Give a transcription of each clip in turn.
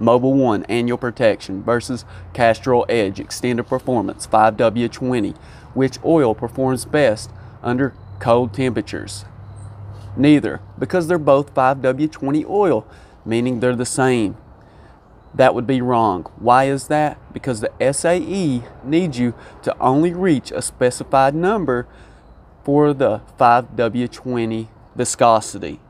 Mobil1 Annual Protection versus Castrol Edge Extended Performance 5W20. Which oil performs best under cold temperatures? Neither, because they're both 5W20 oil, meaning they're the same. That would be wrong. Why is that? Because the SAE needs you to only reach a specified number for the 5W20 viscosity,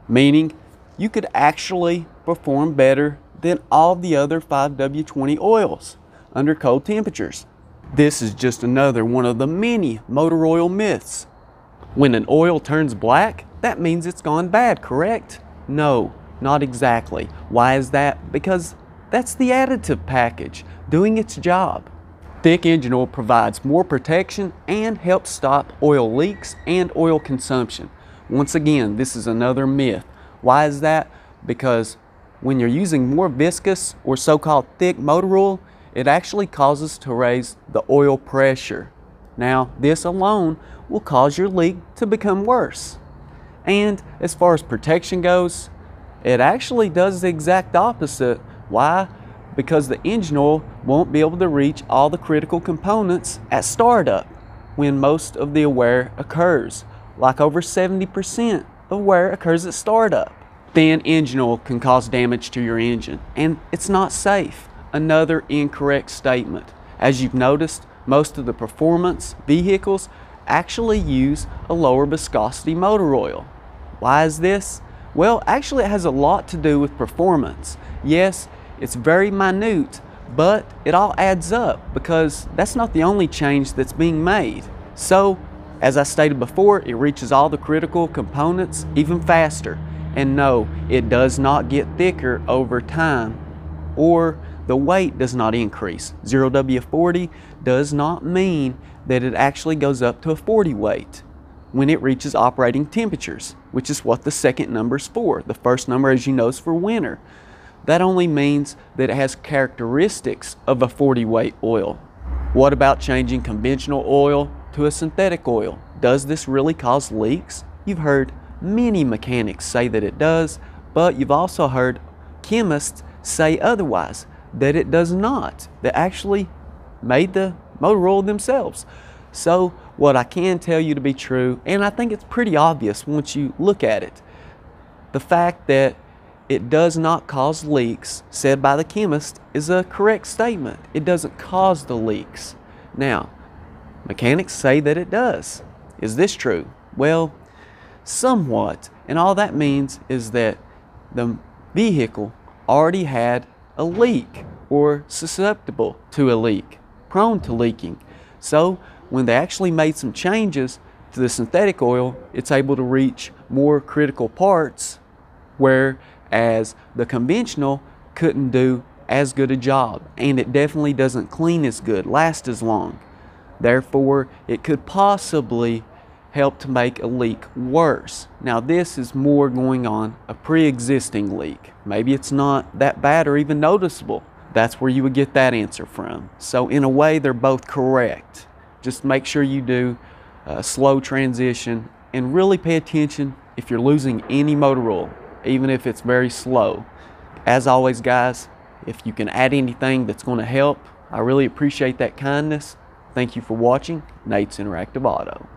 meaning you could actually perform better than all the other 5W20 oils under cold temperatures. This is just another one of the many motor oil myths. When an oil turns black, that means it's gone bad, correct? No, not exactly. Why is that? Because that's the additive package doing its job. Thick engine oil provides more protection and helps stop oil leaks and oil consumption. Once again, this is another myth. Why is that? Because when you're using more viscous or so-called thick motor oil, it actually causes to raise the oil pressure. Now, this alone will cause your leak to become worse. And as far as protection goes, it actually does the exact opposite. Why? Because the engine oil won't be able to reach all the critical components at startup when most of the wear occurs, like over 70% of wear occurs at startup. Thin engine oil can cause damage to your engine, and it's not safe. Another incorrect statement. As you've noticed, most of the performance vehicles actually use a lower viscosity motor oil. Why is this? Well, actually it has a lot to do with performance. Yes, it's very minute, but it all adds up because that's not the only change that's being made. So, as I stated before, it reaches all the critical components even faster. And no, it does not get thicker over time, or the weight does not increase. 0W40 does not mean that it actually goes up to a 40 weight when it reaches operating temperatures, which is what the second number is for. The first number, as you know, is for winter. That only means that it has characteristics of a 40 weight oil. What about changing conventional oil to a synthetic oil? Does this really cause leaks? You've heard many mechanics say that it does, but you've also heard chemists say otherwise, that it does not. They actually made the motor oil themselves. So what I can tell you to be true, and I think it's pretty obvious once you look at it, the fact that it does not cause leaks, said by the chemist, is a correct statement. It doesn't cause the leaks. Now, mechanics say that it does. Is this true? Well, somewhat. And all that means is that the vehicle already had a leak or susceptible to a leak, prone to leaking. So when they actually made some changes to the synthetic oil, it's able to reach more critical parts, whereas the conventional couldn't do as good a job, and it definitely doesn't clean as good, last as long. Therefore, it could possibly help to make a leak worse. Now this is more going on a pre-existing leak. Maybe it's not that bad or even noticeable. That's where you would get that answer from. So in a way, they're both correct. Just make sure you do a slow transition and really pay attention if you're losing any motor oil, even if it's very slow. As always, guys, if you can add anything that's going to help, I really appreciate that kindness. Thank you for watching Nate's Interactive Auto.